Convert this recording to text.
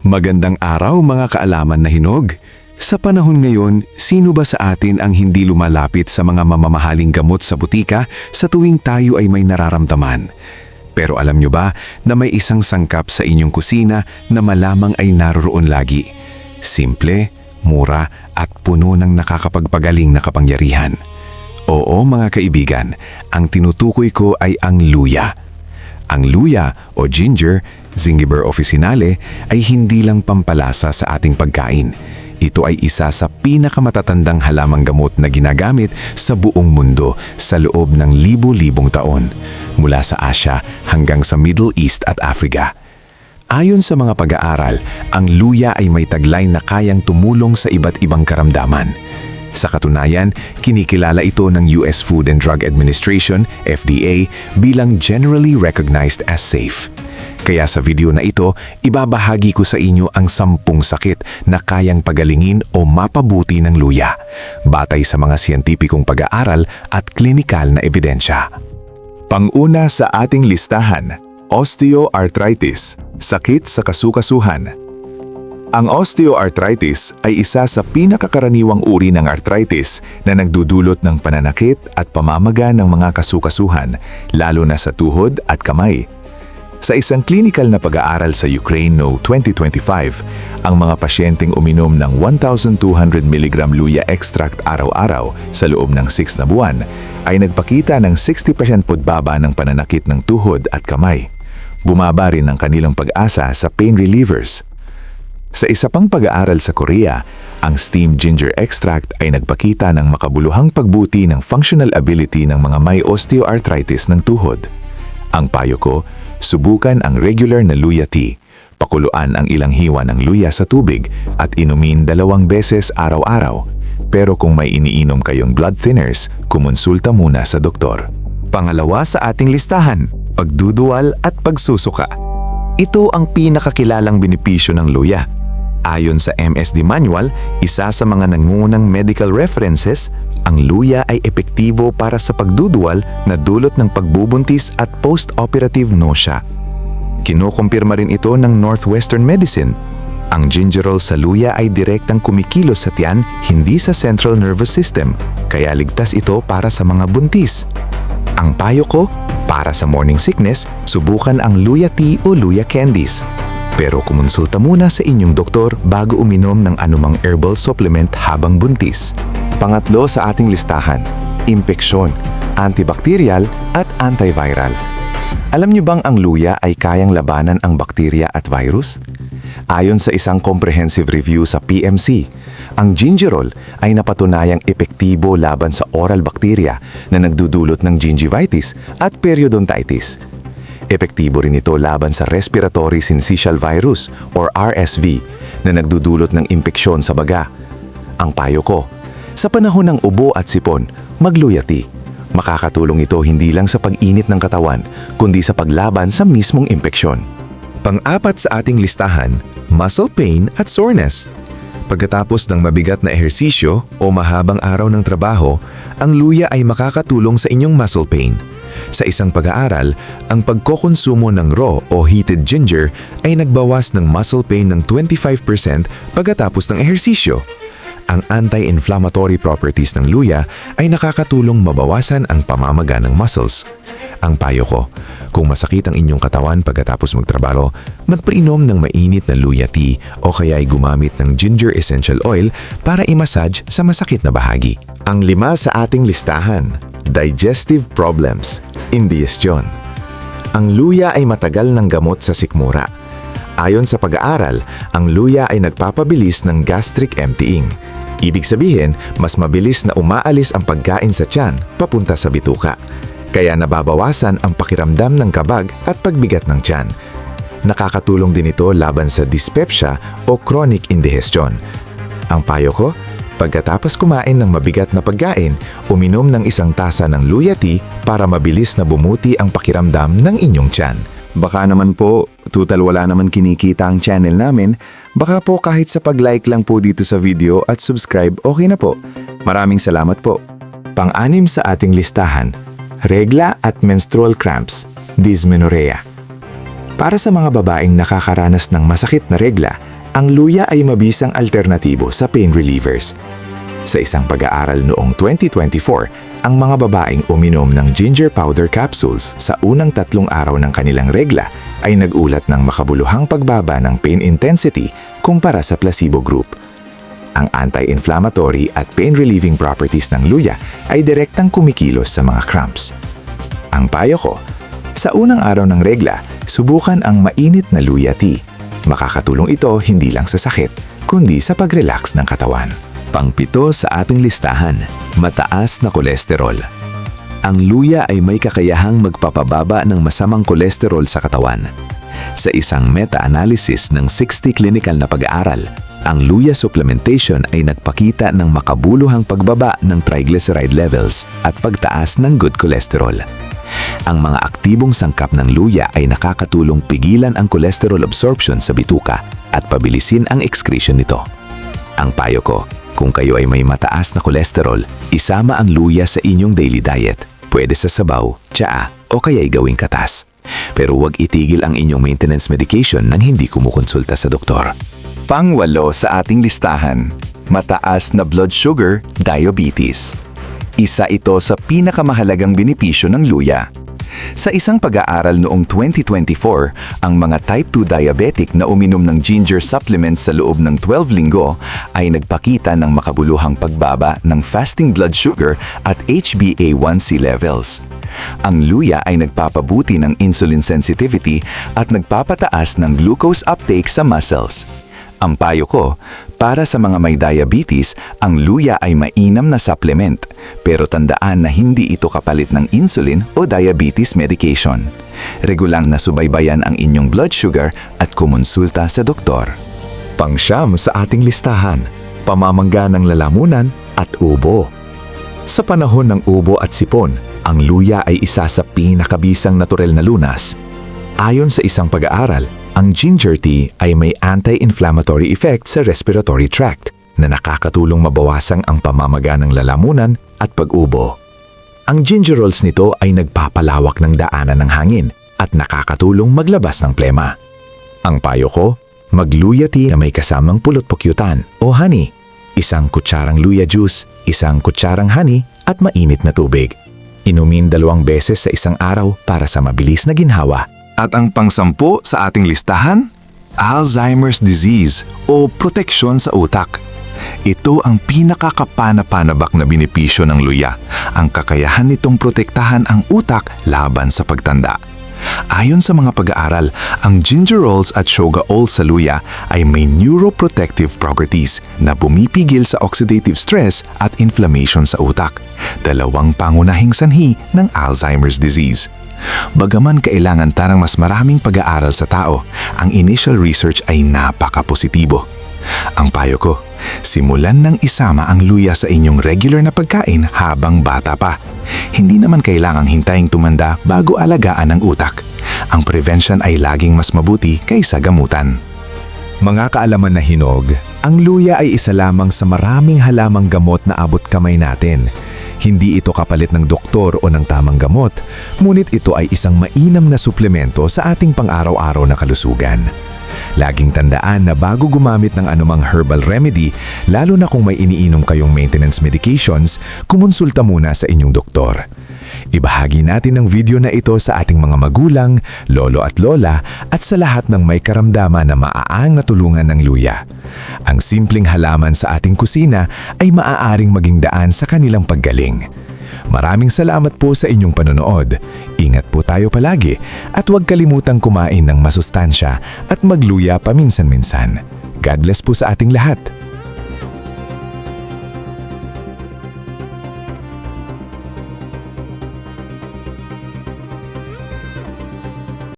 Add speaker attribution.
Speaker 1: Magandang araw mga kaalaman na hinog. Sa panahon ngayon, sino ba sa atin ang hindi lumalapit sa mga mamamahaling gamot sa butika sa tuwing tayo ay may nararamdaman? Pero alam nyo ba na may isang sangkap sa inyong kusina na malamang ay naroroon lagi? Simple, mura at puno ng nakakapagpagaling na kapangyarihan. Oo mga kaibigan, ang tinutukoy ko ay ang luya. Ang luya o ginger, Zingiber officinale, ay hindi lang pampalasa sa ating pagkain. Ito ay isa sa pinakamatatandang halamang gamot na ginagamit sa buong mundo sa loob ng libu-libong taon, mula sa Asia hanggang sa Middle East at Africa. Ayon sa mga pag-aaral, ang luya ay may taglay na kayang tumulong sa iba't ibang karamdaman. Sa katunayan, kinikilala ito ng US Food and Drug Administration, FDA, bilang generally recognized as safe. Kaya sa video na ito, ibabahagi ko sa inyo ang 10 sakit na kayang pagalingin o mapabuti ng luya, batay sa mga siyentipikong pag-aaral at klinikal na ebidensya. Panguna sa ating listahan, osteoarthritis, sakit sa kasukasuhan. Ang osteoarthritis ay isa sa pinakakaraniwang uri ng arthritis na nagdudulot ng pananakit at pamamaga ng mga kasukasuhan, lalo na sa tuhod at kamay. Sa isang klinikal na pag-aaral sa Ukraine noong 2025, ang mga pasyenteng uminom ng 1,200 mg luya extract araw-araw sa loob ng 6 na buwan ay nagpakita ng 60% pagbaba ng pananakit ng tuhod at kamay. Bumaba rin ang kanilang pag-asa sa pain relievers. Sa isa pang pag-aaral sa Korea, ang steamed ginger extract ay nagpakita ng makabuluhang pagbuti ng functional ability ng mga may osteoarthritis ng tuhod. Ang payo ko, subukan ang regular na luya tea. Pakuluan ang ilang hiwa ng luya sa tubig at inumin 2 beses araw-araw. Pero kung may iniinom kayong blood thinners, kumonsulta muna sa doktor.
Speaker 2: Pangalawa sa ating listahan, pagduduwal at pagsusuka. Ito ang pinakakilalang benepisyo ng luya. Ayon sa MSD Manual, isa sa mga nangungunang medical references, ang luya ay epektibo para sa pagduduwal na dulot ng pagbubuntis at post-operative nausea. Kinukumpirma rin ito ng Northwestern Medicine. Ang gingerol sa luya ay direktang kumikilos sa tiyan, hindi sa central nervous system, kaya ligtas ito para sa mga buntis. Ang payo ko, para sa morning sickness, subukan ang luya tea o luya candies. Pero kumonsulta muna sa inyong doktor bago uminom ng anumang herbal supplement habang buntis.
Speaker 3: Pangatlo sa ating listahan, impeksyon, antibacterial at antiviral. Alam niyo bang ang luya ay kayang labanan ang bakterya at virus? Ayon sa isang comprehensive review sa PMC, ang gingerol ay napatunayang epektibo laban sa oral bacteria na nagdudulot ng gingivitis at periodontitis. Epektibo rin ito laban sa respiratory syncytial virus or RSV na nagdudulot ng impeksyon sa baga. Ang payo ko, sa panahon ng ubo at sipon, magluya tea. Makakatulong ito hindi lang sa pag-init ng katawan, kundi sa paglaban sa mismong impeksyon.
Speaker 2: Pang-apat sa ating listahan, muscle pain at soreness. Pagkatapos ng mabigat na ehersisyo o mahabang araw ng trabaho, ang luya ay makakatulong sa inyong muscle pain. Sa isang pag-aaral, ang pagkokonsumo ng raw o heated ginger ay nagbawas ng muscle pain ng 25% pagkatapos ng ehersisyo. Ang anti-inflammatory properties ng luya ay nakakatulong mabawasan ang pamamaga ng muscles. Ang payo ko, kung masakit ang inyong katawan pagkatapos magtrabaho, magpainom ng mainit na luya tea o kaya ay gumamit ng ginger essential oil para i-massage sa masakit na bahagi.
Speaker 3: Ang 5 sa ating listahan, digestive problems, indigestion. Ang luya ay matagal ng gamot sa sikmura. Ayon sa pag-aaral, ang luya ay nagpapabilis ng gastric emptying. Ibig sabihin, mas mabilis na umaalis ang pagkain sa tiyan papunta sa bituka. Kaya nababawasan ang pakiramdam ng kabag at pagbigat ng tiyan. Nakakatulong din ito laban sa dyspepsia o chronic indigestion. Ang payo ko, pagkatapos kumain ng mabigat na pagkain, uminom ng 1 tasa ng luya tea para mabilis na bumuti ang pakiramdam ng inyong tiyan.
Speaker 1: Baka naman po, total wala naman kinikita ang channel namin, baka po kahit sa pag-like lang po dito sa video at subscribe, okay na po. Maraming salamat po.
Speaker 3: Pang-6 sa ating listahan, regla at menstrual cramps, dysmenorrhea. Para sa mga babaeng nakakaranas ng masakit na regla, Ang luya ay mabisang alternatibo sa pain relievers. Sa isang pag-aaral noong 2024, ang mga babaeng uminom ng ginger powder capsules sa unang 3 araw ng kanilang regla ay nagulat ng makabuluhang pagbaba ng pain intensity kumpara sa placebo group. Ang anti-inflammatory at pain-relieving properties ng luya ay direktang kumikilos sa mga cramps. Ang payo ko, sa unang araw ng regla, subukan ang mainit na luya tea. Makakatulong ito hindi lang sa sakit, kundi sa pag-relax ng katawan.
Speaker 1: Pang-7 sa ating listahan, mataas na kolesterol. Ang luya ay may kakayahang magpapababa ng masamang kolesterol sa katawan. Sa isang meta-analysis ng 60 clinical na pag-aaral, ang luya supplementation ay nagpakita ng makabuluhang pagbaba ng triglyceride levels at pagtaas ng good cholesterol. Ang mga aktibong sangkap ng luya ay nakakatulong pigilan ang cholesterol absorption sa bituka at pabilisin ang excretion nito. Ang payo ko, kung kayo ay may mataas na kolesterol, isama ang luya sa inyong daily diet. Pwede sa sabaw, tsaa, o kaya'y gawing katas. Pero huwag itigil ang inyong maintenance medication nang hindi kumukonsulta sa doktor.
Speaker 3: Pang-8 sa ating listahan, mataas na blood sugar, diabetes. Isa ito sa pinakamahalagang benepisyo ng luya. Sa isang pag-aaral noong 2024, ang mga type 2 diabetic na uminom ng ginger supplements sa loob ng 12 linggo ay nagpakita ng makabuluhang pagbaba ng fasting blood sugar at HbA1c levels. Ang luya ay nagpapabuti ng insulin sensitivity at nagpapataas ng glucose uptake sa muscles. Ang payo ko, para sa mga may diabetes, ang luya ay mainam na supplement, pero tandaan na hindi ito kapalit ng insulin o diabetes medication. Regulang na subaybayan ang inyong blood sugar at kumonsulta sa doktor.
Speaker 2: Pang-9 sa ating listahan, pamamangga ng lalamunan at ubo. Sa panahon ng ubo at sipon, ang luya ay isa sa pinakabisang natural na lunas. Ayon sa isang pag-aaral, ang ginger tea ay may anti-inflammatory effect sa respiratory tract na nakakatulong mabawasang ang pamamaga ng lalamunan at pag-ubo. Ang gingerols nito ay nagpapalawak ng daanan ng hangin at nakakatulong maglabas ng plema. Ang payo ko, magluya tea na may kasamang pulot-pukyutan o honey, 1 kutsarang luya juice, 1 kutsarang honey at mainit na tubig. Inumin 2 beses sa isang araw para sa mabilis na ginhawa.
Speaker 3: At ang pang-10 sa ating listahan, Alzheimer's disease o proteksyon sa utak. Ito ang pinakakapana-panabak na benepisyo ng luya, ang kakayahan nitong protektahan ang utak laban sa pagtanda. Ayon sa mga pag-aaral, ang gingerols at shoga oil sa luya ay may neuroprotective properties na bumipigil sa oxidative stress at inflammation sa utak, 2 pangunahing sanhi ng Alzheimer's disease. Bagaman kailangan tarang mas maraming pag-aaral sa tao, ang initial research ay napaka-positibo. Ang payo ko, simulan ng isama ang luya sa inyong regular na pagkain habang bata pa. Hindi naman kailangang hintayin tumanda bago alagaan ang utak. Ang prevention ay laging mas mabuti kaysa gamutan.
Speaker 1: Mga kaalaman na hinog, ang luya ay isa lamang sa maraming halamang gamot na abot kamay natin. Hindi ito kapalit ng doktor o ng tamang gamot, ngunit ito ay isang mainam na suplemento sa ating pang-araw-araw na kalusugan. Laging tandaan na bago gumamit ng anumang herbal remedy, lalo na kung may iniinom kayong maintenance medications, kumonsulta muna sa inyong doktor. Ibahagi natin ang video na ito sa ating mga magulang, lolo at lola at sa lahat ng may karamdaman na maaang natulungan ng luya. Ang simpleng halaman sa ating kusina ay maaaring maging daan sa kanilang paggaling. Maraming salamat po sa inyong panonood. Ingat po tayo palagi at huwag kalimutang kumain ng masustansya at magluya paminsan-minsan. God bless po sa ating lahat.